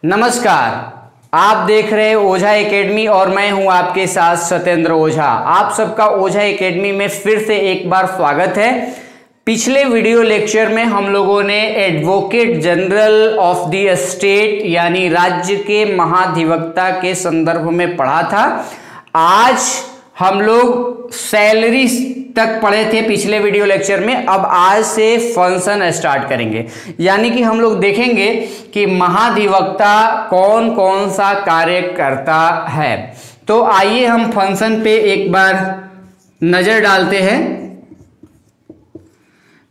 नमस्कार, आप देख रहे हैं ओझा एकेडमी और मैं हूं आपके साथ सत्येंद्र ओझा। आप सबका ओझा एकेडमी में फिर से एक बार स्वागत है। पिछले वीडियो लेक्चर में हम लोगों ने advocate general of the state यानी राज्य के महाधिवक्ता के संदर्भ में पढ़ा था। आज हम लोग सैलरी तक पढ़े थे पिछले वीडियो लेक्चर में। अब आज से फंक्शन स्टार्ट करेंगे, यानी कि हम लोग देखेंगे कि महाधिवक्ता कौन कौन सा कार्य करता है। तो आइए हम फंक्शन पे एक बार नजर डालते हैं।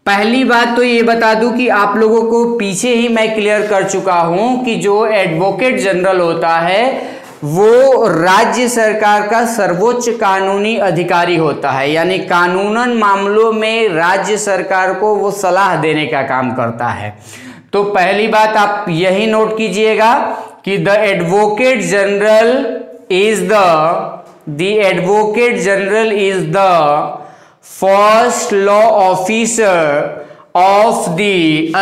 पहली बात तो ये बता दूं कि आप लोगों को पीछे ही मैं क्लियर कर चुका हूं कि जो एडवोकेट जनरल होता है वो राज्य सरकार का सर्वोच्च कानूनी अधिकारी होता है, यानी कानूनन मामलों में राज्य सरकार को वो सलाह देने का काम करता है। तो पहली बात आप यही नोट कीजिएगा कि the advocate general is the first law officer of the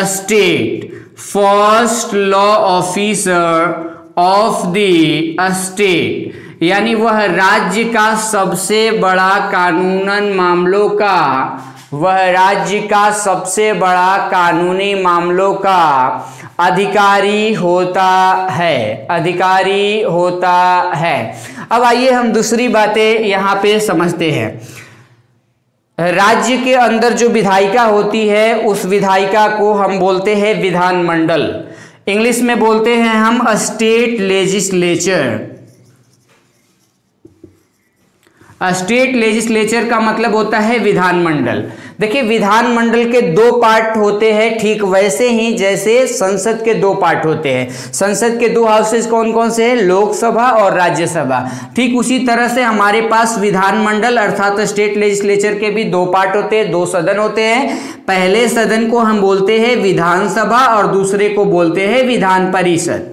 state, first law officer of the state, यानी वह राज्य का सबसे बड़ा कानूनन मामलों का, वह राज्य का सबसे बड़ा कानूनी मामलों का अधिकारी होता है, अधिकारी होता है। अब आइए हम दूसरी बातें यहाँ पे समझते हैं। राज्य के अंदर जो विधायिका होती है उस विधायिका को हम बोलते हैं विधानमंडल, इंग्लिश में बोलते हैं हम स्टेट लेजिस्लेचर। स्टेट लेजिस्लेचर का मतलब होता है विधानमंडल। देखिए, विधानमंडल के दो पार्ट होते हैं, ठीक वैसे ही जैसे संसद के दो पार्ट होते हैं। संसद के दो हाउसेस कौन कौन से हैं? लोकसभा और राज्यसभा। ठीक उसी तरह से हमारे पास विधानमंडल अर्थात स्टेट लेजिस्लेचर के भी दो पार्ट होते हैं, दो सदन होते हैं। पहले सदन को हम बोलते हैं विधानसभा और दूसरे को बोलते हैं विधान परिषद।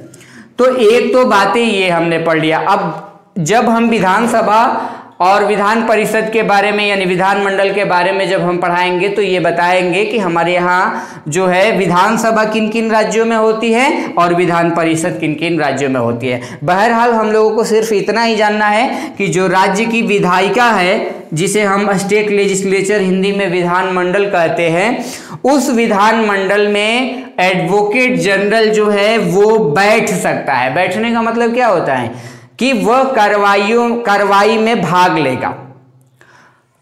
तो एक तो बातें ये हमने पढ़ लिया। अब जब हम विधानसभा और विधान परिषद के बारे में यानी विधानमंडल के बारे में जब हम पढ़ाएंगे तो ये बताएंगे कि हमारे यहाँ जो है विधानसभा किन किन राज्यों में होती है और विधान परिषद किन किन राज्यों में होती है। बहरहाल हम लोगों को सिर्फ इतना ही जानना है कि जो राज्य की विधायिका है, जिसे हम स्टेट लेजिस्लेचर हिंदी में विधानमंडल कहते हैं, उस विधानमंडल में एडवोकेट जनरल जो है वो बैठ सकता है। बैठने का मतलब क्या होता है कि वह कार्रवाई में भाग लेगा।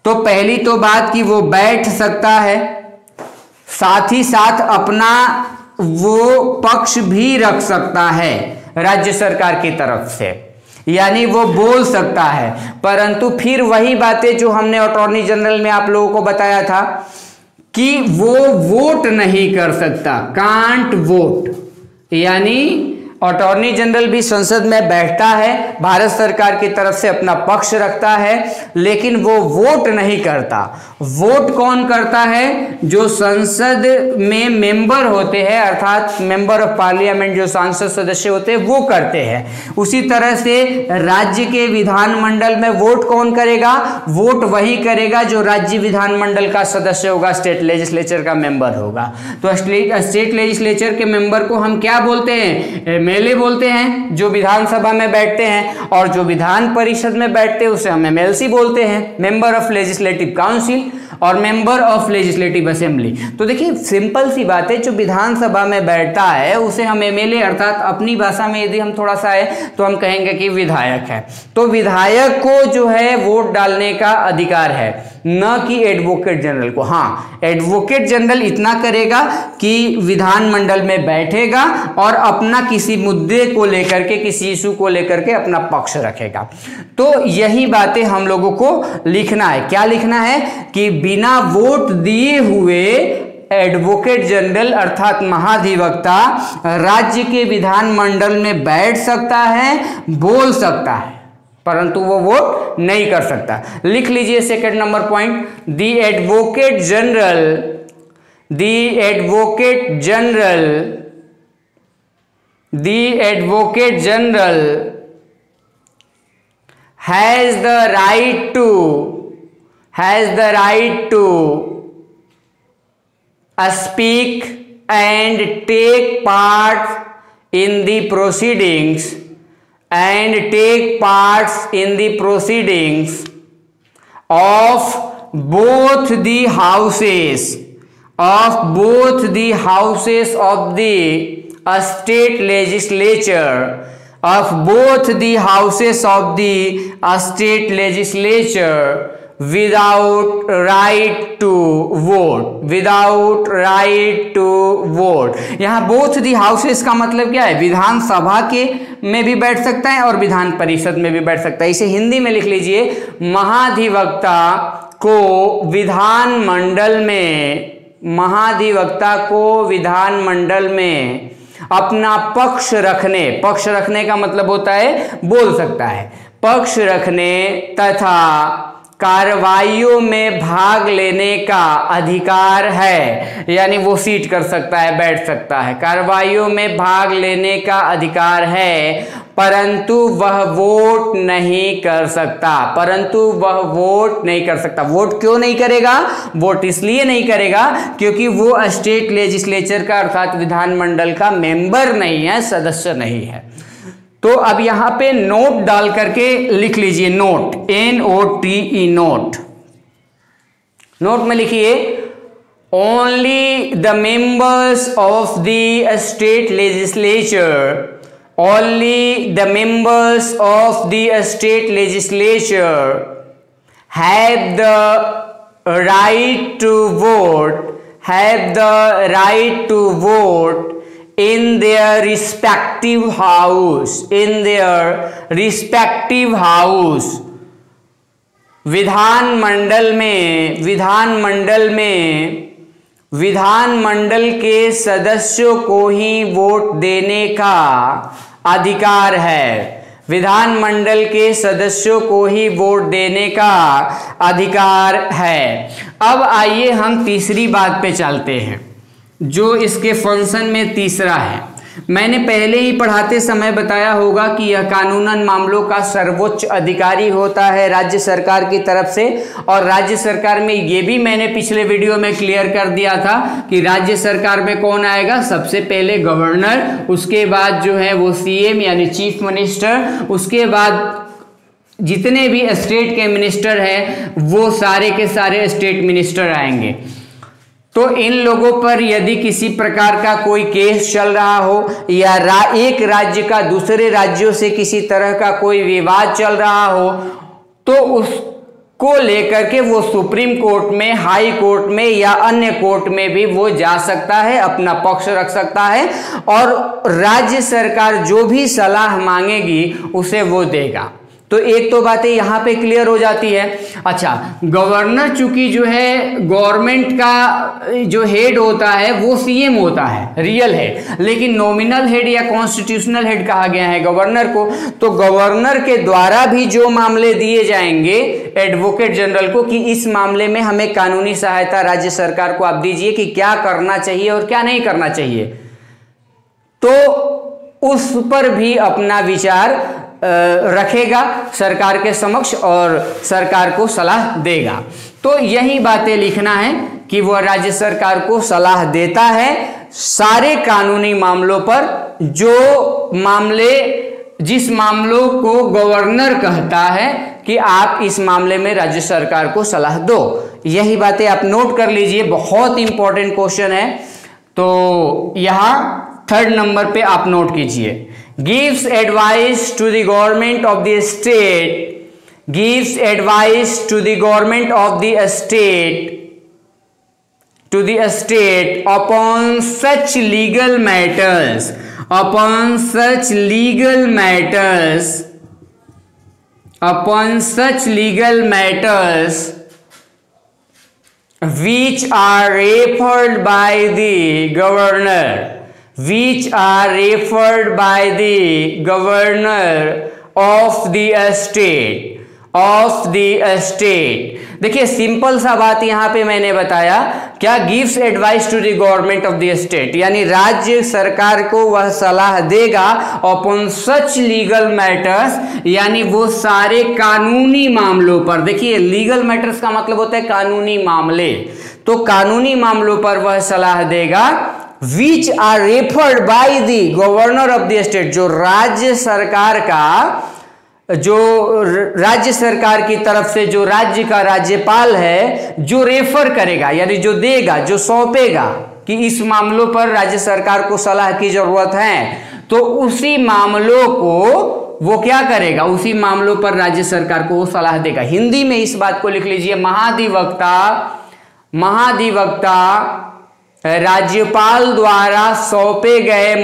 तो पहली तो बात कि वो बैठ सकता है, साथ ही साथ अपना वो पक्ष भी रख सकता है राज्य सरकार की तरफ से, यानी वो बोल सकता है। परंतु फिर वही बातें जो हमने अटॉर्नी जनरल में आप लोगों को बताया था कि वो वोट नहीं कर सकता, कांट वोट, यानी अटॉर्नी जनरल भी संसद में बैठता है, भारत सरकार की तरफ से अपना पक्ष रखता है, लेकिन वो वोट नहीं करता। वोट कौन करता है? जो संसद में मेंबर होते हैं अर्थात मेंबर ऑफ पार्लियामेंट, जो सांसद सदस्य होते हैं वो करते हैं। उसी तरह से राज्य के विधानमंडल में वोट कौन करेगा? वोट वही करेगा जो राज्य विधानमंडल का सदस्य होगा, स्टेट लेजिस्लेचर का मेंबर होगा। तो स्टेट लेजिस्लेचर के मेंबर को हम क्या बोलते हैं? एमएलए बोलते हैं, जो विधानसभा में बैठते हैं, और जो विधान परिषद में बैठते हैं उसे हम एमएलसी बोलते हैं, मेंबर ऑफ लेजिस्लेटिव काउंसिल और मेंबर ऑफ लेजिस्लेटिव असेंबली। तो देखिए सिंपल सी बात है, जो विधानसभा में बैठता है उसे हम एमएलए अर्थात अपनी भाषा में यदि हम थोड़ा सा है तो हम कहेंगे कि विधायक है। तो विधायक को जो है वोट डालने का अधिकार है, न कि एडवोकेट जनरल को। हाँ, एडवोकेट जनरल इतना करेगा कि विधानमंडल में बैठेगा और अपना किसी मुद्दे को लेकर के, किसी इशू को लेकर के अपना पक्ष रखेगा। तो यही बातें हम लोगों को लिखना है। क्या लिखना है? कि बिना वोट दिए हुए एडवोकेट जनरल अर्थात महाधिवक्ता राज्य के विधानमंडल में बैठ सकता है, बोल सकता है, परंतु वो वोट नहीं कर सकता। लिख लीजिए second number point, the advocate general has the right to speak and take part in the proceedings of both the houses of the state legislature, without right to vote। यहाँ बोथ दी हाउसेस का मतलब क्या है? विधानसभा के में भी बैठ सकता है और विधान परिषद में भी बैठ सकता है। इसे हिंदी में लिख लीजिए, महाधिवक्ता को विधानमंडल में अपना पक्ष रखने का मतलब होता है बोल सकता है, पक्ष रखने तथा कार्रवाइयों में भाग लेने का अधिकार है। यानी वो सीट कर सकता है, बैठ सकता है, कार्रवाइयों में भाग लेने का अधिकार है, परंतु वह वोट नहीं कर सकता। वोट क्यों नहीं करेगा? वोट इसलिए नहीं करेगा क्योंकि वो स्टेट लेजिस्लेचर का अर्थात विधानमंडल का मेंबर नहीं है, सदस्य नहीं है। तो अब यहां पे नोट डाल करके लिख लीजिए, नोट, NOTE, नोट में लिखिए, only the members of the state legislature have the right to vote in their respective house, विधानमंडल के सदस्यों को ही वोट देने का अधिकार है। विधानमंडल के सदस्यों को ही वोट देने का अधिकार है। अब आइए हम तीसरी बात पे चलते हैं, जो इसके फंक्शन में तीसरा है। मैंने पहले ही पढ़ाते समय बताया होगा कि यह कानूनन मामलों का सर्वोच्च अधिकारी होता है राज्य सरकार की तरफ से। और राज्य सरकार में ये भी मैंने पिछले वीडियो में क्लियर कर दिया था कि राज्य सरकार में कौन आएगा? सबसे पहले गवर्नर, उसके बाद जो है वो CM यानी चीफ मिनिस्टर, उसके बाद जितने भी स्टेट के मिनिस्टर हैं वो सारे के सारे स्टेट मिनिस्टर आएंगे। तो इन लोगों पर यदि किसी प्रकार का कोई केस चल रहा हो या एक राज्य का दूसरे राज्यों से किसी तरह का कोई विवाद चल रहा हो, तो उसको लेकर के वो सुप्रीम कोर्ट में, हाई कोर्ट में या अन्य कोर्ट में भी वो जा सकता है, अपना पक्ष रख सकता है और राज्य सरकार जो भी सलाह मांगेगी उसे वो देगा। तो एक तो बातें यहाँ पे क्लियर हो जाती है। अच्छा, गवर्नर चूंकि जो है गवर्नमेंट का जो हेड होता है वो CM होता है, रियल हेड, लेकिन नॉमिनल हेड या कॉन्स्टिट्यूशनल हेड कहा गया है गवर्नर को। तो गवर्नर के द्वारा भी जो मामले दिए जाएंगे एडवोकेट जनरल को कि इस मामले में हमें कानूनी सहायता राज्य सरकार को आप दीजिए कि क्या करना चाहिए और क्या नहीं करना चाहिए, तो उस पर भी अपना विचार रखेगा सरकार के समक्ष और सरकार को सलाह देगा। तो यही बातें लिखना है कि वह राज्य सरकार को सलाह देता है सारे कानूनी मामलों पर, जिस मामलों को गवर्नर कहता है कि आप इस मामले में राज्य सरकार को सलाह दो। यही बातें आप नोट कर लीजिए, बहुत इंपॉर्टेंट क्वेश्चन है। तो यहां 3rd नंबर पे आप नोट कीजिए, gives advice to the government of the state upon such legal matters which are referred by the governor of the state of the state. देखिए सिंपल सा बात यहां पे मैंने बताया, क्या gives advice to the government of the state, यानी राज्य सरकार को वह सलाह देगा अपॉन सच लीगल मैटर्स, यानी वो सारे कानूनी मामलों पर। देखिए लीगल मैटर्स का मतलब होता है कानूनी मामले, तो कानूनी मामलों पर वह सलाह देगा which are referred by the governor of the state, जो राज्य सरकार की तरफ से जो राज्य का राज्यपाल है जो रेफर करेगा, यानी जो देगा, जो सौंपेगा कि इस मामलों पर राज्य सरकार को सलाह की जरूरत है, तो उसी मामलों को वो क्या करेगा, उसी मामलों पर राज्य सरकार को वो सलाह देगा। हिंदी में इस बात को लिख लीजिए, महाधिवक्ता राज्यपाल द्वारा सौंपे गए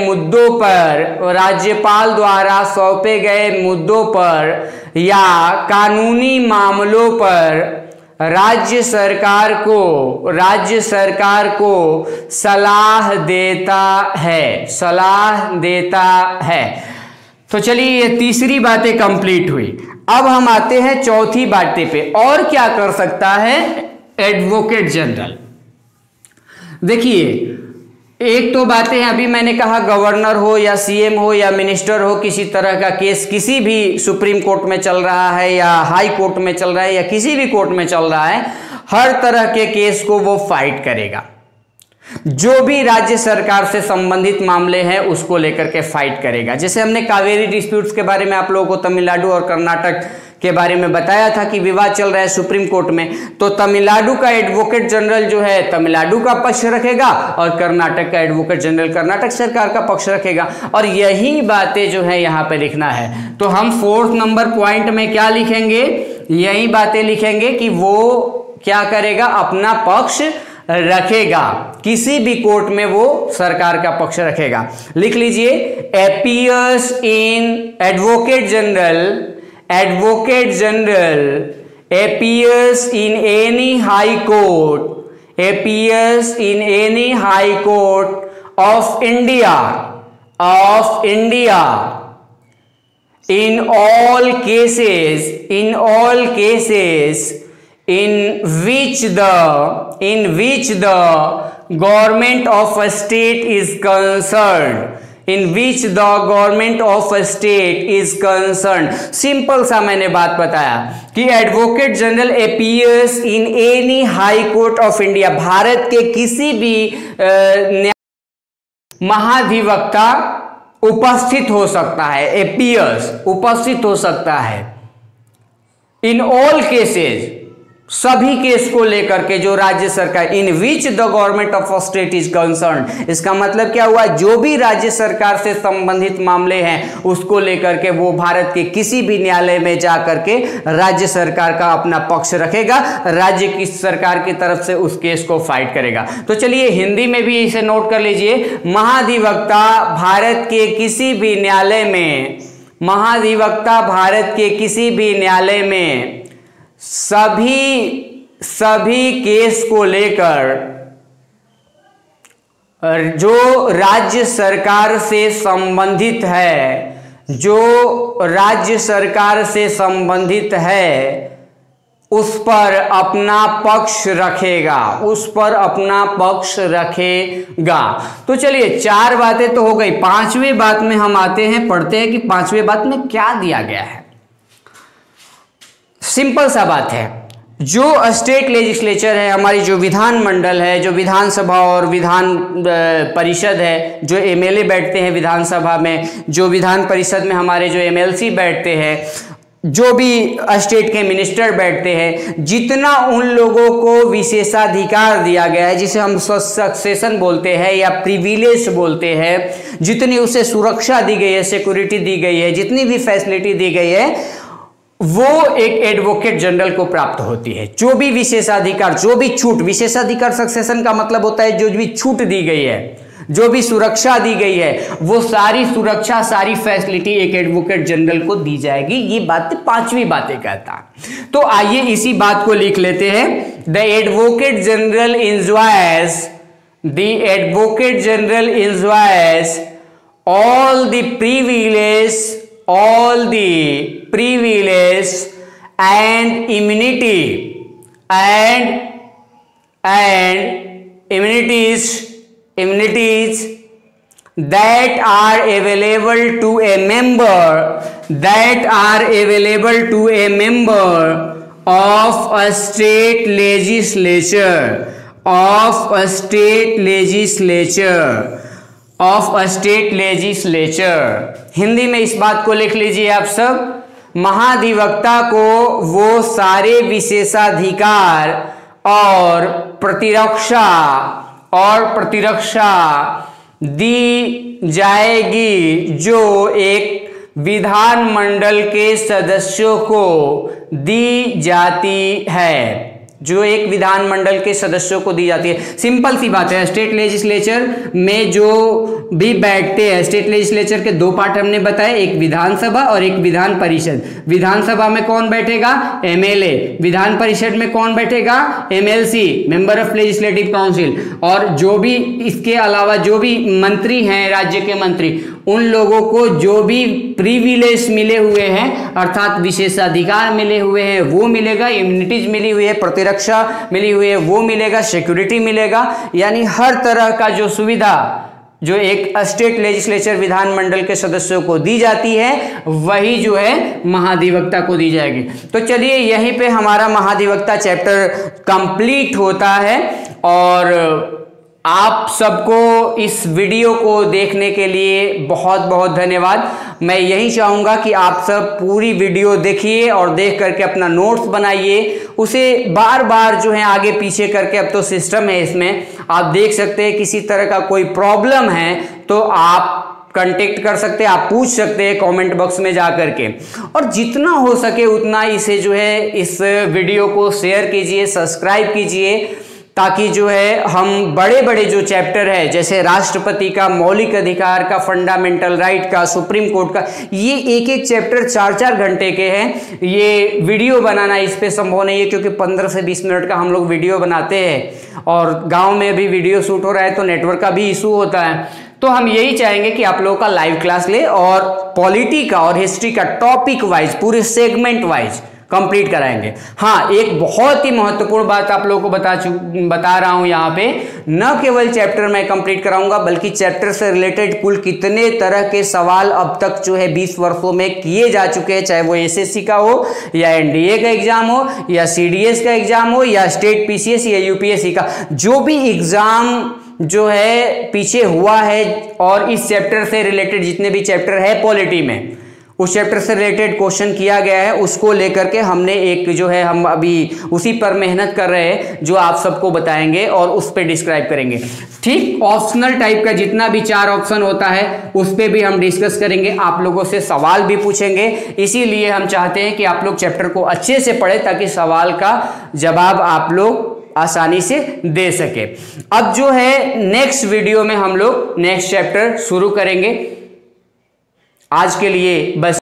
मुद्दों पर या कानूनी मामलों पर राज्य सरकार को सलाह देता है। तो चलिए ये तीसरी बातें कंप्लीट हुई। अब हम आते हैं चौथी बातें पे, और क्या कर सकता है एडवोकेट जनरल। देखिए एक तो बातें हैं, अभी मैंने कहा गवर्नर हो या सीएम हो या मिनिस्टर हो, किसी तरह का केस किसी भी सुप्रीम कोर्ट में चल रहा है या हाई कोर्ट में चल रहा है या किसी भी कोर्ट में चल रहा है, हर तरह के केस को वो फाइट करेगा। जो भी राज्य सरकार से संबंधित मामले हैं उसको लेकर के फाइट करेगा। जैसे हमने कावेरी डिस्प्यूट्स के बारे में आप लोगों को तमिलनाडु और कर्नाटक के बारे में बताया था कि विवाद चल रहा है सुप्रीम कोर्ट में, तो तमिलनाडु का एडवोकेट जनरल जो है तमिलनाडु का पक्ष रखेगा और कर्नाटक का एडवोकेट जनरल कर्नाटक सरकार का पक्ष रखेगा। और यही बातें जो है यहाँ पे लिखना है, तो हम 4th नंबर पॉइंट में क्या लिखेंगे, यही बातें लिखेंगे कि वो क्या करेगा, अपना पक्ष रखेगा, किसी भी कोर्ट में वो सरकार का पक्ष रखेगा। लिख लीजिए, appears in advocate general appears in any high court of India in all cases in which the government of a state is concerned। Simple सा मैंने बात बताया कि advocate general appears in any high court of India, Bharat के किसी भी महाधिवक्ता उपस्थित हो सकता है, अपीयर्स उपस्थित हो सकता है, इन ऑल केसेस सभी केस को लेकर के जो राज्य सरकार, in which the government of state is concern, इसका मतलब क्या हुआ, जो भी राज्य सरकार से संबंधित मामले हैं उसको लेकर के वो भारत के किसी भी न्यायालय में जा करके राज्य सरकार का अपना पक्ष रखेगा, राज्य की सरकार की तरफ से उस केस को फाइट करेगा। तो चलिए हिंदी में भी इसे नोट कर लीजिए, महाधिवक्ता भारत के किसी भी न्यायालय में सभी केस को लेकर जो राज्य सरकार से संबंधित है उस पर अपना पक्ष रखेगा। तो चलिए 4 बातें तो हो गई, 5वीं बात में हम आते हैं, पढ़ते हैं कि 5वीं बात में क्या दिया गया है। सिंपल सा बात है, जो स्टेट लेजिस्लेचर है, हमारी जो विधानमंडल है, जो विधानसभा और विधान परिषद है, जो एमएलए बैठते हैं विधानसभा में, जो विधान परिषद में हमारे जो एमएलसी बैठते हैं, जो भी स्टेट के मिनिस्टर बैठते हैं, जितना उन लोगों को विशेषाधिकार दिया गया है, जिसे हम सक्सेशन बोलते हैं या प्रिविलेज बोलते हैं, जितनी उसे सुरक्षा दी गई है, सिक्योरिटी दी गई है, जितनी भी फैसिलिटी दी गई है, वो एक एडवोकेट जनरल को प्राप्त होती है। जो भी विशेषाधिकार, जो भी छूट, विशेषाधिकार सक्सेशन का मतलब होता है जो भी छूट दी गई है, जो भी सुरक्षा दी गई है, वो सारी सुरक्षा, सारी फैसिलिटी एक एडवोकेट जनरल को दी जाएगी। ये बात 5वीं बातें कहता है। तो आइए इसी बात को लिख लेते हैं। The advocate general enjoys all the privilege and immunities that are available to a member of a state legislature। Hindi में इस बात को लिख लीजिए आप सब। महाधिवक्ता को वो सारे विशेषाधिकार और प्रतिरक्षा दी जाएगी जो एक विधानमंडल के सदस्यों को दी जाती है, सिंपल सी बात है। स्टेट लेजिस्लेचर में जो भी बैठते हैं, स्टेट लेजिस्लेचर के दो पार्ट हमने बताए, एक विधानसभा और एक विधान परिषद। विधानसभा में कौन बैठेगा? एमएलए। विधान परिषद में कौन बैठेगा? MLC, member of legislative council. और जो भी इसके अलावा जो भी मंत्री हैं, राज्य के मंत्री, उन लोगों को जो भी प्रिविलेज मिले हुए हैं, अर्थात विशेषाधिकार मिले हुए हैं, वो मिलेगा। इम्यूनिटीज मिली हुई है, प्रतिरक्षा मिली हुई है, वो मिलेगा। सिक्योरिटी मिलेगा। यानी हर तरह का जो सुविधा जो एक स्टेट लेजिस्लेचर विधानमंडल के सदस्यों को दी जाती है, वही जो है महाधिवक्ता को दी जाएगी। तो चलिए यहीं पे हमारा महाधिवक्ता चैप्टर कंप्लीट होता है। और आप सबको इस वीडियो को देखने के लिए बहुत बहुत धन्यवाद। मैं यही चाहूँगा कि आप सब पूरी वीडियो देखिए और देख करके अपना नोट्स बनाइए, उसे बार बार जो है आगे पीछे करके, अब तो सिस्टम है इसमें, आप देख सकते हैं। किसी तरह का कोई प्रॉब्लम है तो आप कांटेक्ट कर सकते हैं, आप पूछ सकते हैं कमेंट बॉक्स में जा करके। और जितना हो सके उतना इसे जो है, इस वीडियो को शेयर कीजिए, सब्सक्राइब कीजिए, ताकि जो है हम बड़े बड़े जो चैप्टर है, जैसे राष्ट्रपति का, मौलिक अधिकार का, फंडामेंटल राइट का, सुप्रीम कोर्ट का, ये एक एक चैप्टर 4-4 घंटे के हैं। ये वीडियो बनाना इस पे संभव नहीं है, क्योंकि 15 से 20 मिनट का हम लोग वीडियो बनाते हैं और गांव में भी वीडियो शूट हो रहा है तो नेटवर्क का भी इशू होता है। तो हम यही चाहेंगे कि आप लोगों का लाइव क्लास ले और पॉलिटी का और हिस्ट्री का टॉपिक वाइज, पूरे सेगमेंट वाइज कंप्लीट कराएंगे। हाँ, एक बहुत ही महत्वपूर्ण बात आप लोगों को बता रहा हूं यहाँ पे, न केवल चैप्टर मैं कंप्लीट कराऊंगा, बल्कि चैप्टर से रिलेटेड कुल कितने तरह के सवाल अब तक जो है 20 वर्षों में किए जा चुके हैं, चाहे वो एसएससी का हो या एनडीए का एग्जाम हो या सीडीएस का एग्जाम हो या स्टेट पीसीएस या यूपीएससी का, जो भी एग्जाम जो है पीछे हुआ है, और इस चैप्टर से रिलेटेड जितने भी चैप्टर है पॉलिटी में, उस चैप्टर से रिलेटेड क्वेश्चन किया गया है, उसको लेकर के हमने एक जो है, हम अभी उसी पर मेहनत कर रहे हैं, जो आप सबको बताएंगे और उस पर डिस्क्राइब करेंगे। ठीक, ऑप्शनल टाइप का जितना भी 4 ऑप्शन होता है उस पर भी हम डिस्कस करेंगे, आप लोगों से सवाल भी पूछेंगे। इसीलिए हम चाहते हैं कि आप लोग चैप्टर को अच्छे से पढ़ें, ताकि सवाल का जवाब आप लोग आसानी से दे सके। अब जो है नेक्स्ट वीडियो में हम लोग नेक्स्ट चैप्टर शुरू करेंगे। आज के लिए बस।